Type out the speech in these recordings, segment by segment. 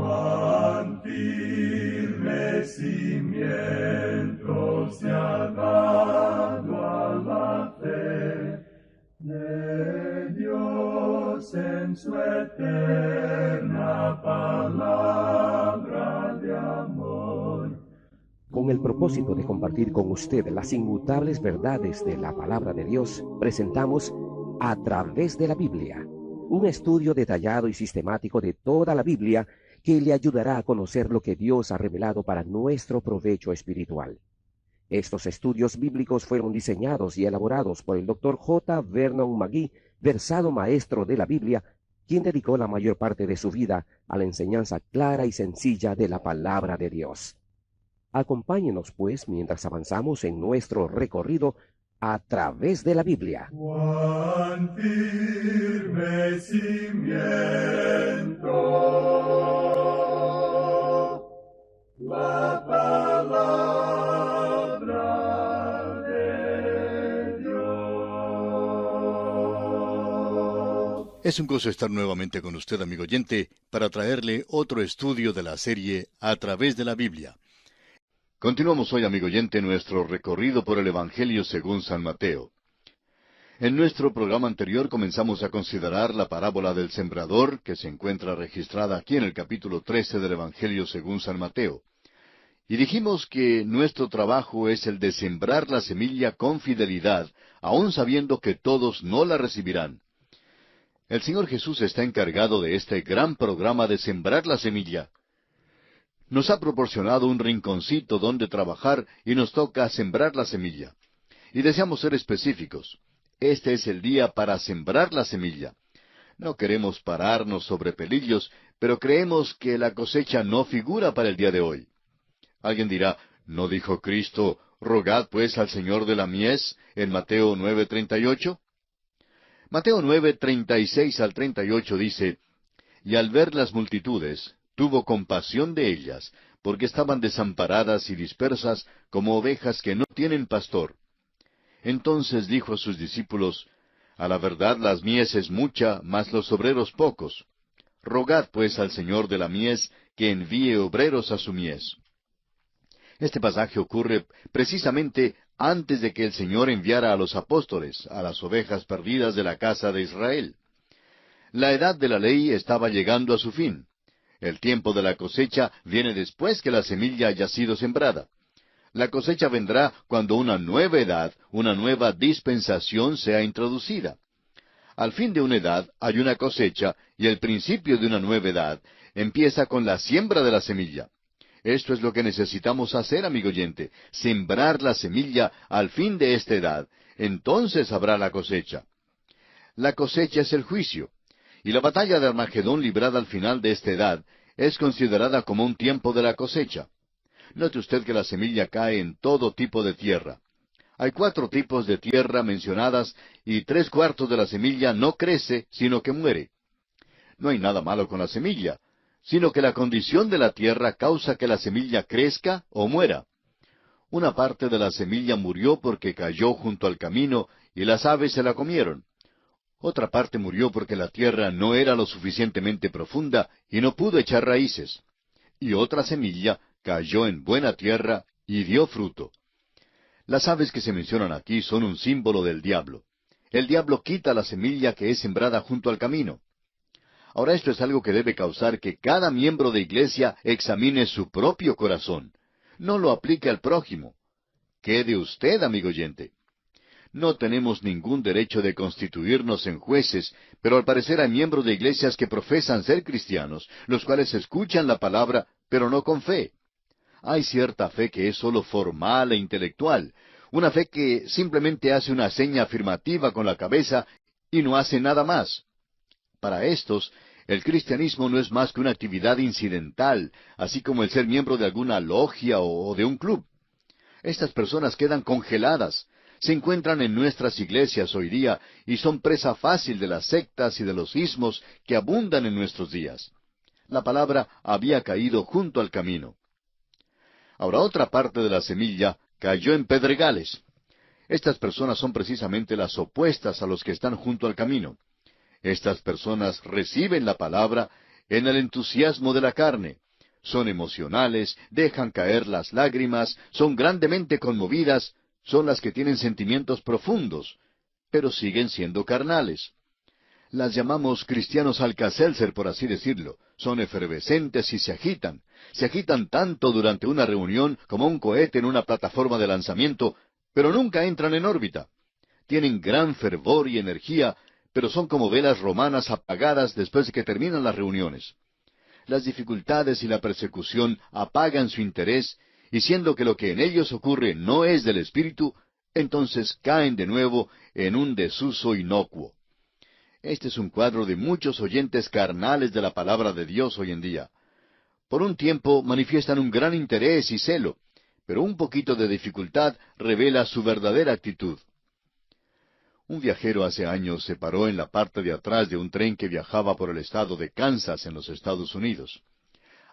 Cuán firme cimiento se ha dado a la fe de Dios en su eterna palabra de amor. Con el propósito de compartir con usted las inmutables verdades de la palabra de Dios, presentamos A través de la Biblia, un estudio detallado y sistemático de toda la Biblia que le ayudará a conocer lo que Dios ha revelado para nuestro provecho espiritual. Estos estudios bíblicos fueron diseñados y elaborados por el Dr. J. Vernon McGee, versado maestro de la Biblia, quien dedicó la mayor parte de su vida a la enseñanza clara y sencilla de la palabra de Dios. Acompáñenos, pues, mientras avanzamos en nuestro recorrido a través de la Biblia. Cuán firme cimiento la palabra de Dios. Es un gozo estar nuevamente con usted, amigo oyente, para traerle otro estudio de la serie A través de la Biblia. Continuamos hoy, amigo oyente, nuestro recorrido por el Evangelio según San Mateo. En nuestro programa anterior comenzamos a considerar la parábola del sembrador, que se encuentra registrada aquí en el capítulo 13 del Evangelio según San Mateo. Y dijimos que nuestro trabajo es el de sembrar la semilla con fidelidad, aun sabiendo que todos no la recibirán. El Señor Jesús está encargado de este gran programa de sembrar la semilla. Nos ha proporcionado un rinconcito donde trabajar y nos toca sembrar la semilla. Y deseamos ser específicos. Este es el día para sembrar la semilla. No queremos pararnos sobre pelillos, pero creemos que la cosecha no figura para el día de hoy. Alguien dirá, ¿no dijo Cristo, rogad pues al Señor de la mies en Mateo 9:38? Mateo 9:36 al 38 dice, y al ver las multitudes, tuvo compasión de ellas, porque estaban desamparadas y dispersas como ovejas que no tienen pastor. Entonces dijo a sus discípulos, a la verdad la mies es mucha, mas los obreros pocos. Rogad pues al Señor de la mies que envíe obreros a su mies. Este pasaje ocurre precisamente antes de que el Señor enviara a los apóstoles, a las ovejas perdidas de la casa de Israel. La edad de la ley estaba llegando a su fin. El tiempo de la cosecha viene después que la semilla haya sido sembrada. La cosecha vendrá cuando una nueva edad, una nueva dispensación sea introducida. Al fin de una edad hay una cosecha y el principio de una nueva edad empieza con la siembra de la semilla. Esto es lo que necesitamos hacer, amigo oyente, sembrar la semilla al fin de esta edad. Entonces habrá la cosecha. La cosecha es el juicio. Y la batalla de Armagedón librada al final de esta edad es considerada como un tiempo de la cosecha. Note usted que la semilla cae en todo tipo de tierra. Hay 4 tipos de tierra mencionadas y 3/4 de la semilla no crece, sino que muere. No hay nada malo con la semilla, sino que la condición de la tierra causa que la semilla crezca o muera. Una parte de la semilla murió porque cayó junto al camino y las aves se la comieron. Otra parte murió porque la tierra no era lo suficientemente profunda y no pudo echar raíces. Y otra semilla cayó en buena tierra y dio fruto. Las aves que se mencionan aquí son un símbolo del diablo. El diablo quita la semilla que es sembrada junto al camino. Ahora esto es algo que debe causar que cada miembro de iglesia examine su propio corazón. No lo aplique al prójimo. ¿Qué de usted, amigo oyente? No tenemos ningún derecho de constituirnos en jueces, pero al parecer hay miembros de iglesias que profesan ser cristianos, los cuales escuchan la palabra, pero no con fe. Hay cierta fe que es sólo formal e intelectual, una fe que simplemente hace una seña afirmativa con la cabeza y no hace nada más. Para estos, el cristianismo no es más que una actividad incidental, así como el ser miembro de alguna logia o de un club. Estas personas quedan congeladas. Se encuentran en nuestras iglesias hoy día y son presa fácil de las sectas y de los ismos que abundan en nuestros días. La palabra había caído junto al camino. Ahora otra parte de la semilla cayó en pedregales. Estas personas son precisamente las opuestas a los que están junto al camino. Estas personas reciben la palabra, en el entusiasmo de la carne. Son emocionales, dejan caer las lágrimas, son grandemente conmovidas, son las que tienen sentimientos profundos, pero siguen siendo carnales. Las llamamos cristianos Alka-Seltzer, por así decirlo. Son efervescentes y se agitan. Se agitan tanto durante una reunión como un cohete en una plataforma de lanzamiento, pero nunca entran en órbita. Tienen gran fervor y energía, pero son como velas romanas apagadas después de que terminan las reuniones. Las dificultades y la persecución apagan su interés, y siendo que lo que en ellos ocurre no es del Espíritu, entonces caen de nuevo en un desuso inocuo. Este es un cuadro de muchos oyentes carnales de la palabra de Dios hoy en día. Por un tiempo manifiestan un gran interés y celo, pero un poquito de dificultad revela su verdadera actitud. Un viajero hace años se paró en la parte de atrás de un tren que viajaba por el estado de Kansas en los Estados Unidos.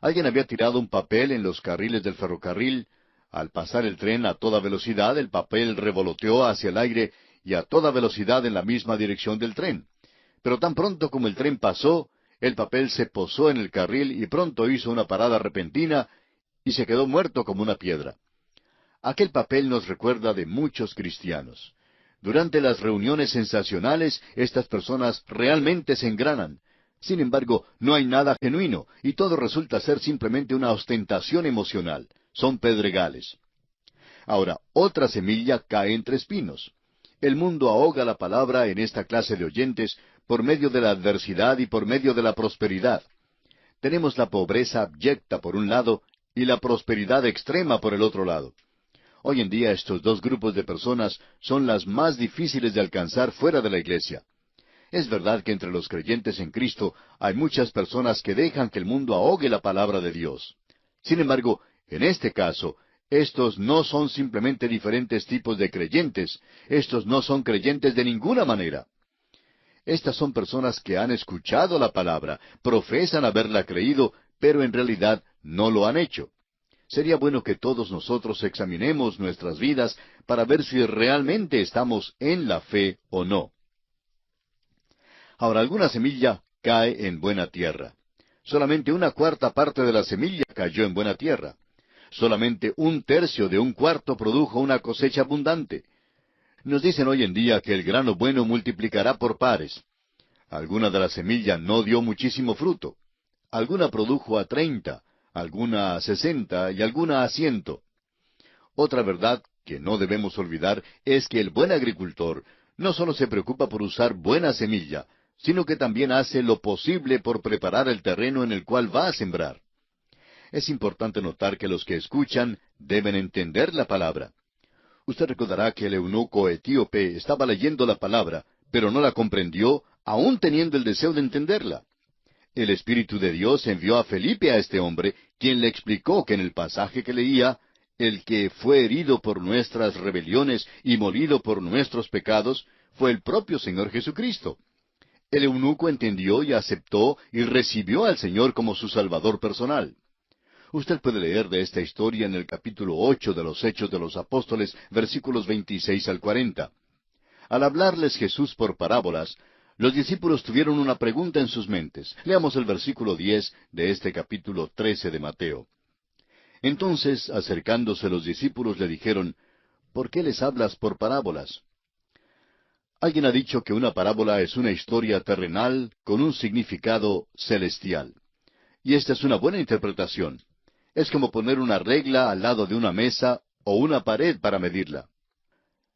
Alguien había tirado un papel en los carriles del ferrocarril. Al pasar el tren a toda velocidad, el papel revoloteó hacia el aire y a toda velocidad en la misma dirección del tren. Pero tan pronto como el tren pasó, el papel se posó en el carril y pronto hizo una parada repentina y se quedó muerto como una piedra. Aquel papel nos recuerda de muchos cristianos. Durante las reuniones sensacionales, estas personas realmente se engranan. Sin embargo, no hay nada genuino, y todo resulta ser simplemente una ostentación emocional. Son pedregales. Ahora, otra semilla cae entre espinos. El mundo ahoga la palabra en esta clase de oyentes por medio de la adversidad y por medio de la prosperidad. Tenemos la pobreza abyecta por un lado y la prosperidad extrema por el otro lado. Hoy en día estos dos grupos de personas son las más difíciles de alcanzar fuera de la iglesia. Es verdad que entre los creyentes en Cristo hay muchas personas que dejan que el mundo ahogue la palabra de Dios. Sin embargo, en este caso, estos no son simplemente diferentes tipos de creyentes, estos no son creyentes de ninguna manera. Estas son personas que han escuchado la palabra, profesan haberla creído, pero en realidad no lo han hecho. Sería bueno que todos nosotros examinemos nuestras vidas para ver si realmente estamos en la fe o no. Ahora, alguna semilla cae en buena tierra. Solamente una cuarta parte de la semilla cayó en buena tierra. Solamente un tercio de un cuarto produjo una cosecha abundante. Nos dicen hoy en día que el grano bueno multiplicará por pares. Alguna de la semilla no dio muchísimo fruto. Alguna produjo a 30, alguna a 60 y alguna a 100. Otra verdad que no debemos olvidar es que el buen agricultor no solo se preocupa por usar buena semilla, sino que también hace lo posible por preparar el terreno en el cual va a sembrar. Es importante notar que los que escuchan deben entender la palabra. Usted recordará que el eunuco etíope estaba leyendo la palabra, pero no la comprendió, aún teniendo el deseo de entenderla. El Espíritu de Dios envió a Felipe a este hombre, quien le explicó que en el pasaje que leía, el que fue herido por nuestras rebeliones y molido por nuestros pecados, fue el propio Señor Jesucristo. El eunuco entendió y aceptó y recibió al Señor como su Salvador personal. Usted puede leer de esta historia en el capítulo 8 de los Hechos de los Apóstoles, versículos 26 al 40. Al hablarles Jesús por parábolas, los discípulos tuvieron una pregunta en sus mentes. Leamos el versículo 10 de este capítulo 13 de Mateo. Entonces, acercándose los discípulos, le dijeron, ¿por qué les hablas por parábolas? Alguien ha dicho que una parábola es una historia terrenal con un significado celestial. Y esta es una buena interpretación. Es como poner una regla al lado de una mesa o una pared para medirla.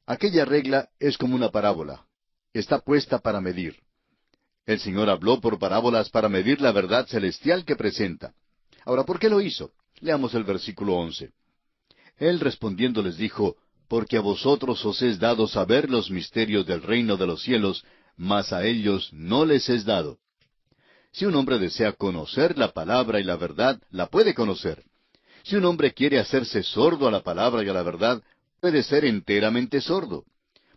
Aquella regla es como una parábola. Está puesta para medir. El Señor habló por parábolas para medir la verdad celestial que presenta. Ahora, ¿por qué lo hizo? Leamos el versículo 11. Él respondiendo les dijo, porque a vosotros os es dado saber los misterios del reino de los cielos, mas a ellos no les es dado. Si un hombre desea conocer la palabra y la verdad, la puede conocer. Si un hombre quiere hacerse sordo a la palabra y a la verdad, puede ser enteramente sordo.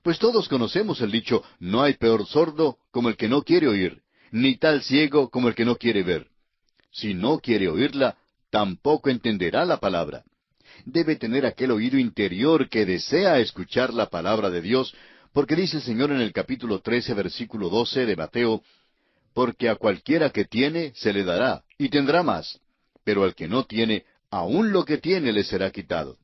Pues todos conocemos el dicho, no hay peor sordo como el que no quiere oír, ni tal ciego como el que no quiere ver. Si no quiere oírla, tampoco entenderá la palabra. Debe tener aquel oído interior que desea escuchar la palabra de Dios, porque dice el Señor en el capítulo 13, versículo 12 de Mateo, porque a cualquiera que tiene se le dará, y tendrá más, pero al que no tiene, aun lo que tiene le será quitado.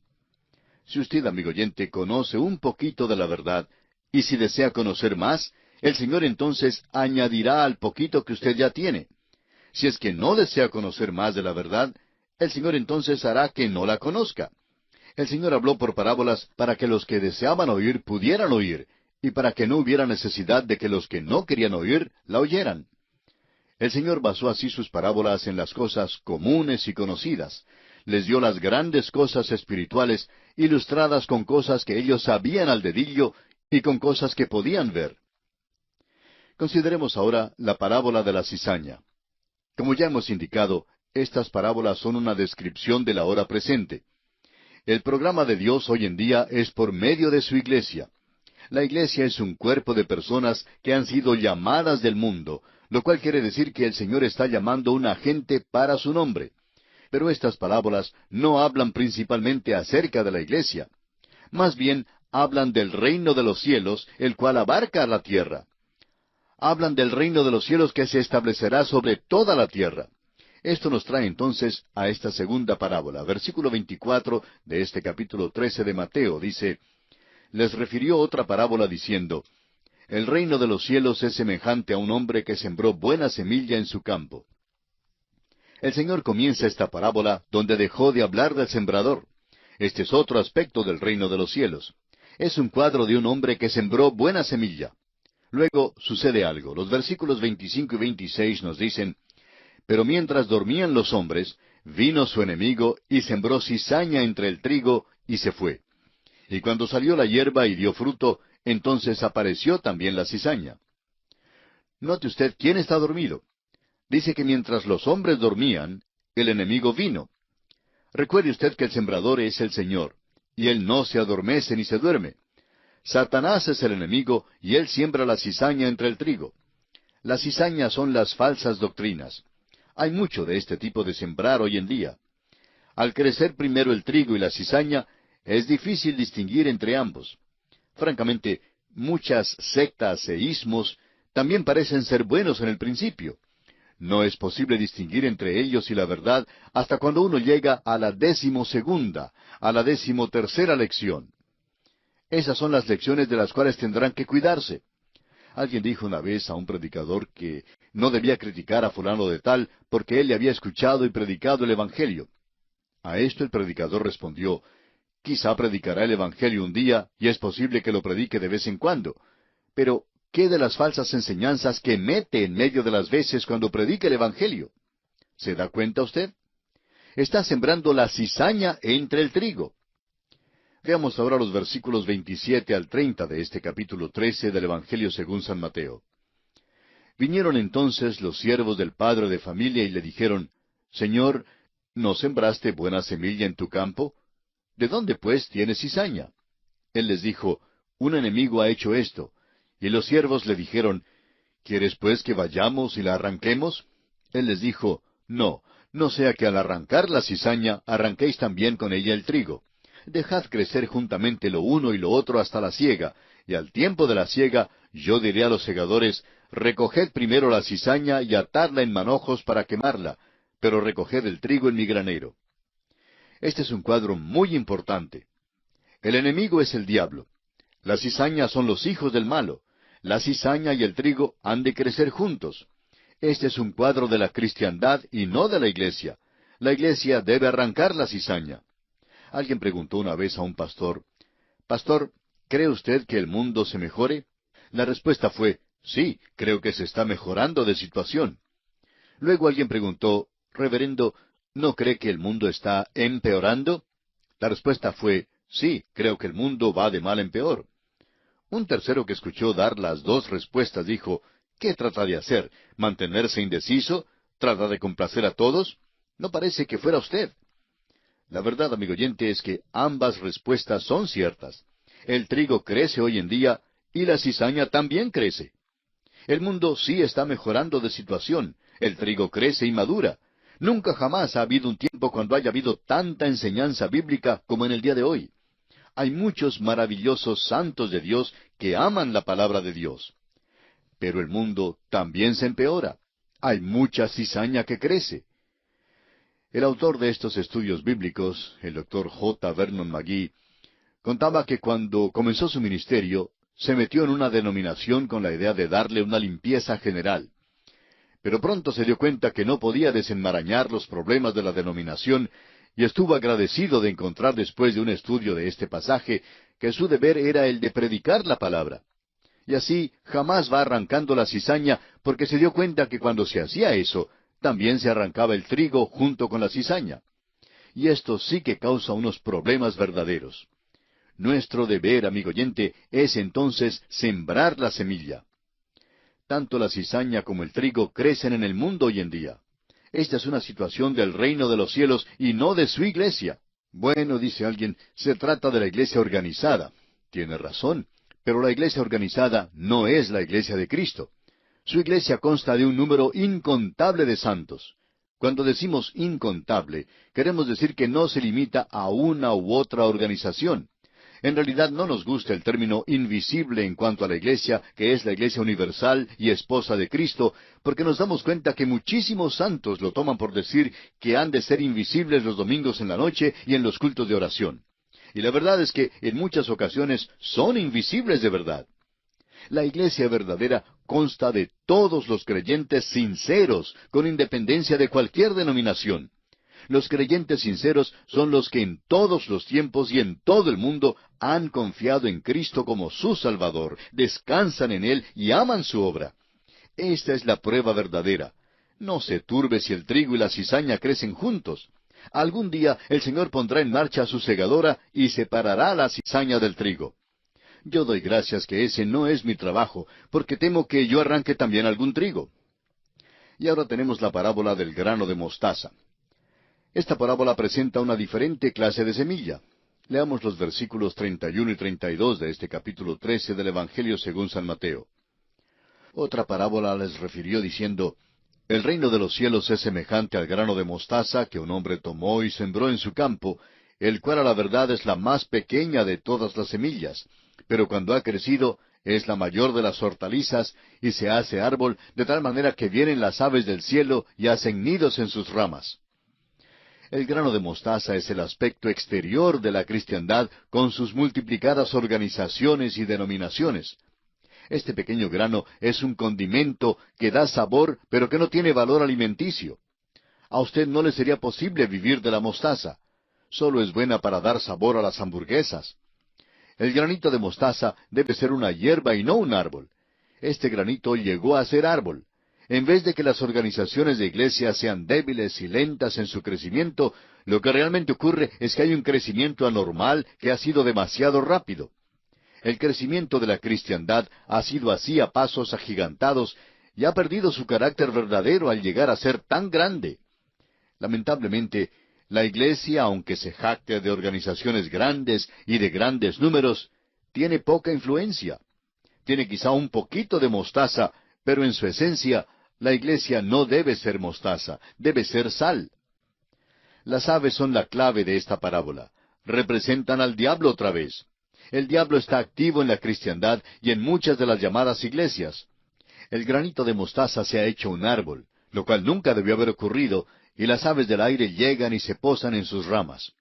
Si usted, amigo oyente, conoce un poquito de la verdad, y si desea conocer más, el Señor entonces añadirá al poquito que usted ya tiene. Si es que no desea conocer más de la verdad, el Señor entonces hará que no la conozca. El Señor habló por parábolas para que los que deseaban oír pudieran oír, y para que no hubiera necesidad de que los que no querían oír la oyeran. El Señor basó así sus parábolas en las cosas comunes y conocidas. Les dio las grandes cosas espirituales, ilustradas con cosas que ellos sabían al dedillo y con cosas que podían ver. Consideremos ahora la parábola de la cizaña. Como ya hemos indicado, estas parábolas son una descripción de la hora presente. El programa de Dios hoy en día es por medio de su iglesia. La iglesia es un cuerpo de personas que han sido llamadas del mundo, lo cual quiere decir que el Señor está llamando una gente para su nombre. Pero estas parábolas no hablan principalmente acerca de la iglesia. Más bien, hablan del reino de los cielos, el cual abarca a la tierra. Hablan del reino de los cielos que se establecerá sobre toda la tierra. Esto nos trae entonces a esta segunda parábola. Versículo 24 de este capítulo 13 de Mateo dice, les refirió otra parábola diciendo, el reino de los cielos es semejante a un hombre que sembró buena semilla en su campo. El Señor comienza esta parábola donde dejó de hablar del sembrador. Este es otro aspecto del reino de los cielos. Es un cuadro de un hombre que sembró buena semilla. Luego sucede algo. Los versículos 25 y 26 nos dicen, pero mientras dormían los hombres, vino su enemigo y sembró cizaña entre el trigo y se fue. Y cuando salió la hierba y dio fruto, entonces apareció también la cizaña. Note usted quién está dormido. Dice que mientras los hombres dormían, el enemigo vino. Recuerde usted que el sembrador es el Señor, y Él no se adormece ni se duerme. Satanás es el enemigo, y él siembra la cizaña entre el trigo. Las cizañas son las falsas doctrinas. Hay mucho de este tipo de sembrar hoy en día. Al crecer primero el trigo y la cizaña, es difícil distinguir entre ambos. Francamente, muchas sectas e ismos también parecen ser buenos en el principio. No es posible distinguir entre ellos y la verdad hasta cuando uno llega a la 12ª, a la 13ª lección. Esas son las lecciones de las cuales tendrán que cuidarse. Alguien dijo una vez a un predicador que no debía criticar a fulano de tal porque él le había escuchado y predicado el Evangelio. A esto el predicador respondió, quizá predicará el Evangelio un día y es posible que lo predique de vez en cuando. Pero, ¿qué de las falsas enseñanzas que mete en medio de las veces cuando predica el Evangelio? ¿Se da cuenta usted? Está sembrando la cizaña entre el trigo. Veamos ahora los versículos 27 al 30 de este capítulo 13 del Evangelio según San Mateo. Vinieron entonces los siervos del padre de familia y le dijeron, Señor, ¿no sembraste buena semilla en tu campo? ¿De dónde pues tienes cizaña? Él les dijo, un enemigo ha hecho esto. Y los siervos le dijeron, ¿quieres pues que vayamos y la arranquemos? Él les dijo, no, no sea que al arrancar la cizaña arranquéis también con ella el trigo. Dejad crecer juntamente lo uno y lo otro hasta la siega, y al tiempo de la siega yo diré a los segadores, recoged primero la cizaña y atadla en manojos para quemarla, pero recoged el trigo en mi granero. Este es un cuadro muy importante. El enemigo es el diablo. La cizaña son los hijos del malo. La cizaña y el trigo han de crecer juntos. Este es un cuadro de la cristiandad y no de la iglesia. La iglesia debe arrancar la cizaña. Alguien preguntó una vez a un pastor, Pastor, ¿cree usted que el mundo se mejore? La respuesta fue, sí, creo que se está mejorando de situación. Luego alguien preguntó, Reverendo, ¿no cree que el mundo está empeorando? La respuesta fue, sí, creo que el mundo va de mal en peor. Un tercero que escuchó dar las dos respuestas dijo, ¿qué trata de hacer? ¿Mantenerse indeciso? ¿Trata de complacer a todos? No parece que fuera usted. La verdad, amigo oyente, es que ambas respuestas son ciertas. El trigo crece hoy en día y la cizaña también crece. El mundo sí está mejorando de situación. El trigo crece y madura. Nunca jamás ha habido un tiempo cuando haya habido tanta enseñanza bíblica como en el día de hoy. Hay muchos maravillosos santos de Dios que aman la palabra de Dios. Pero el mundo también se empeora. Hay mucha cizaña que crece. El autor de estos estudios bíblicos, el doctor J. Vernon McGee, contaba que cuando comenzó su ministerio, se metió en una denominación con la idea de darle una limpieza general. Pero pronto se dio cuenta que no podía desenmarañar los problemas de la denominación y estuvo agradecido de encontrar después de un estudio de este pasaje que su deber era el de predicar la palabra. Y así jamás va arrancando la cizaña porque se dio cuenta que cuando se hacía eso, también se arrancaba el trigo junto con la cizaña. Y esto sí que causa unos problemas verdaderos. Nuestro deber, amigo oyente, es entonces sembrar la semilla. Tanto la cizaña como el trigo crecen en el mundo hoy en día. Esta es una situación del reino de los cielos y no de su iglesia. Bueno, dice alguien, se trata de la iglesia organizada. Tiene razón, pero la iglesia organizada no es la iglesia de Cristo. Su iglesia consta de un número incontable de santos. Cuando decimos incontable, queremos decir que no se limita a una u otra organización. En realidad no nos gusta el término invisible en cuanto a la iglesia, que es la iglesia universal y esposa de Cristo, porque nos damos cuenta que muchísimos santos lo toman por decir que han de ser invisibles los domingos en la noche y en los cultos de oración. Y la verdad es que en muchas ocasiones son invisibles de verdad. La iglesia verdadera consta de todos los creyentes sinceros, con independencia de cualquier denominación. Los creyentes sinceros son los que en todos los tiempos y en todo el mundo han confiado en Cristo como su Salvador, descansan en Él y aman su obra. Esta es la prueba verdadera. No se turbe si el trigo y la cizaña crecen juntos. Algún día el Señor pondrá en marcha su segadora y separará la cizaña del trigo. Yo doy gracias que ese no es mi trabajo, porque temo que yo arranque también algún trigo. Y ahora tenemos la parábola del grano de mostaza. Esta parábola presenta una diferente clase de semilla. Leamos los versículos 31 y 32 de este capítulo 13 del Evangelio según San Mateo. Otra parábola les refirió diciendo, el reino de los cielos es semejante al grano de mostaza que un hombre tomó y sembró en su campo, el cual a la verdad es la más pequeña de todas las semillas, pero cuando ha crecido es la mayor de las hortalizas y se hace árbol de tal manera que vienen las aves del cielo y hacen nidos en sus ramas. El grano de mostaza es el aspecto exterior de la cristiandad con sus multiplicadas organizaciones y denominaciones. Este pequeño grano es un condimento que da sabor, pero que no tiene valor alimenticio. A usted no le sería posible vivir de la mostaza. Solo es buena para dar sabor a las hamburguesas. El granito de mostaza debe ser una hierba y no un árbol. Este granito llegó a ser árbol. En vez de que las organizaciones de iglesia sean débiles y lentas en su crecimiento, lo que realmente ocurre es que hay un crecimiento anormal que ha sido demasiado rápido. El crecimiento de la cristiandad ha sido así a pasos agigantados y ha perdido su carácter verdadero al llegar a ser tan grande. Lamentablemente, la iglesia, aunque se jacte de organizaciones grandes y de grandes números, tiene poca influencia. Tiene quizá un poquito de mostaza, pero en su esencia, la iglesia no debe ser mostaza, debe ser sal. Las aves son la clave de esta parábola. Representan al diablo otra vez. El diablo está activo en la cristiandad y en muchas de las llamadas iglesias. El granito de mostaza se ha hecho un árbol, lo cual nunca debió haber ocurrido, y las aves del aire llegan y se posan en sus ramas.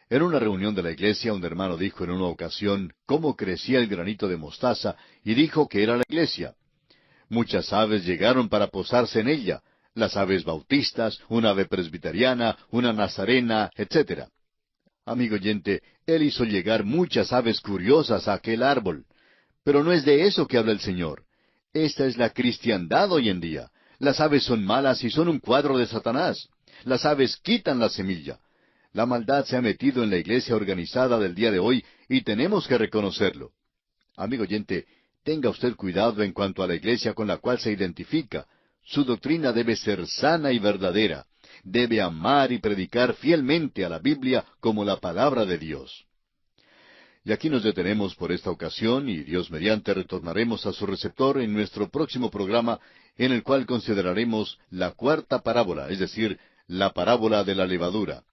En una reunión de la iglesia, un hermano dijo en una ocasión cómo crecía el granito de mostaza y dijo que era la iglesia. Muchas aves llegaron para posarse en ella, las aves bautistas, una ave presbiteriana, una nazarena, etc. Amigo oyente, él hizo llegar muchas aves curiosas a aquel árbol. Pero no es de eso que habla el Señor. Esta es la cristiandad hoy en día. Las aves son malas y son un cuadro de Satanás. Las aves quitan la semilla. La maldad se ha metido en la iglesia organizada del día de hoy y tenemos que reconocerlo. Amigo oyente, tenga usted cuidado en cuanto a la iglesia con la cual se identifica. Su doctrina debe ser sana y verdadera. Debe amar y predicar fielmente a la Biblia como la palabra de Dios. Y aquí nos detenemos por esta ocasión y Dios mediante retornaremos a su receptor en nuestro próximo programa en el cual consideraremos la cuarta parábola, es decir, la parábola de la levadura.